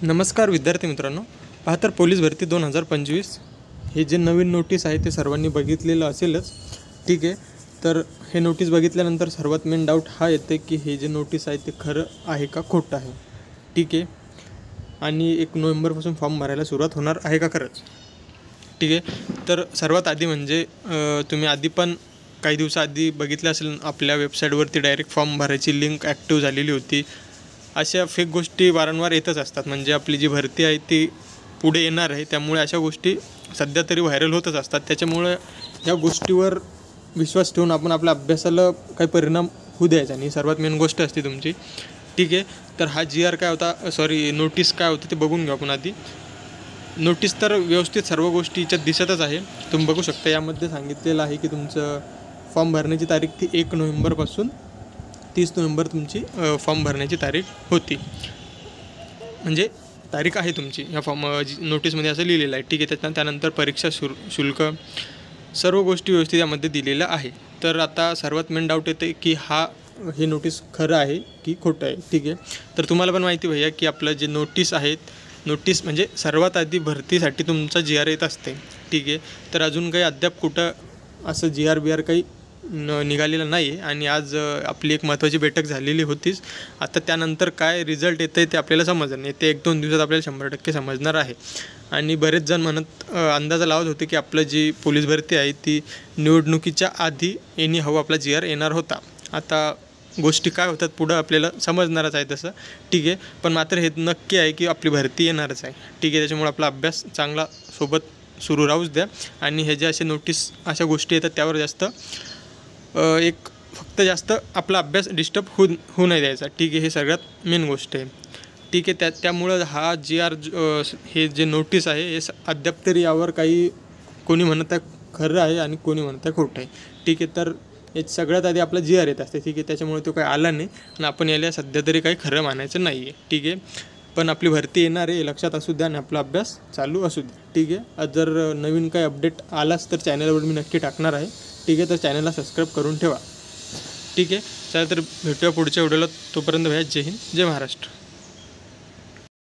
नमस्कार विद्यार्थी मित्रांनो, पहा तर पोलीस भरती 2025 हे जे नवीन नोटीस आहे ते सर्वांनी बघितलेलं असेलच. ठीक आहे, तर हे नोटीस बघितल्यानंतर सर्वात मेन डाऊट हा येते की हे जे नोटीस आहे ते खरं आहे का खोटं आहे. ठीक आहे, आणि 1 नोव्हेंबरपासून फॉर्म भरायला सुरुवात होणार आहे का खरंच. ठीक आहे, तर सर्वात आधी म्हणजे तुम्ही आधी पण काही दिवसाआधी बघितलं असेल आपल्या वेबसाईटवरती डायरेक्ट फॉर्म भरायची लिंक ॲक्टिव्ह झालेली होती. अशा फेक गोष्टी वारंवार येतच असतात. म्हणजे आपली जी भरती आहे ती पुढे येणार आहे, त्यामुळे अशा गोष्टी सध्या तरी व्हायरल होतच असतात. त्याच्यामुळे या गोष्टीवर विश्वास ठेवून आपण आपल्या अभ्यासाला काही परिणाम होऊ द्यायचा नाही, सर्वात मेन गोष्ट असते तुमची. ठीक आहे, तर हा GR काय होता, नोटीस काय होतं ते बघून घेऊ आपण आधी. नोटीस तर व्यवस्थित सर्व गोष्टी याच्यात दिसतच आहे, तुम्ही बघू शकता. यामध्ये सांगितलेलं आहे की तुमचं फॉर्म भरण्याची तारीख ती 1 नोव्हेंबरपासून 30 नोव्हेंबर तुमची फॉर्म भरण्याची तारीख होती. म्हणजे तारीख आहे तुमची ह्या नोटीसमध्ये असं लिहिलेलं आहे. ठीक आहे, त्यानंतर परीक्षा शुल्क सर्व गोष्टी व्यवस्थित यामध्ये दिलेल्या आहे. तर आता सर्वात मेन डाऊट येते की हे नोटीस खरं आहे की खोटं आहे. ठीक आहे, तर तुम्हाला पण माहिती भैया की आपलं जे नोटीस म्हणजे सर्वात आधी भरतीसाठी तुमचा GR येत असते. ठीक आहे, तर अजून काही अद्याप कुठं असं GR काही निघालेलं नाही आहे. आणि आज आपली एक महत्त्वाची बैठक झालेली होतीच. आता त्यानंतर काय रिझल्ट येतं आहे ते आपल्याला समजणार नाही. ते 1-2 दिवसात आपल्याला 100% समजणार आहे. आणि बरेच जण अंदाजा लावत होते की आपलं जी पोलीस भरती आहे ती निवडणुकीच्या आधी हवा आपला GR येणार होता. आता गोष्टी काय होतात पुढं आपल्याला समजणारच आहे तसं. ठीक आहे, पण मात्र हे नक्की आहे की आपली भरती येणारच आहे. ठीक आहे, त्याच्यामुळे आपला अभ्यास चांगला सोबत सुरू राहूच द्या. आणि हे जे अशा गोष्टी येतात त्यावर जास्त आपला अभ्यास डिस्टर्ब होऊ नाही द्यायचा. ठीक आहे, हे सगळ्यात मेन गोष्ट आहे. ठीक आहे, त्यामुळं हा GR हे जे नोटीस आहे हे अद्याप तरी यावर काही कोणी म्हणत आहे खरं आहे आणि कोणी म्हणत आहे खोटं आहे. ठीक आहे, तर हे सगळ्यात आधी आपला GR येत असते. ठीक आहे, त्याच्यामुळे तो काही आला नाही आणि आपण याला सध्या तरी काही खरं मानायचं नाही आहे. ठीक आहे, पण आपली भरती येणार आहे लक्षात असू द्या आणि आपला अभ्यास चालू असू द्या. ठीक आहे, जर नवीन काही अपडेट आलाच तर चॅनलवर मी नक्की टाकणार आहे. ठीक आहे, तर चॅनलला सबस्क्राईब करून ठेवा. ठीक आहे, चला तर भेटूया पुढच्या व्हिडिओला. तोपर्यंत भैया जय हिंद, जय महाराष्ट्र.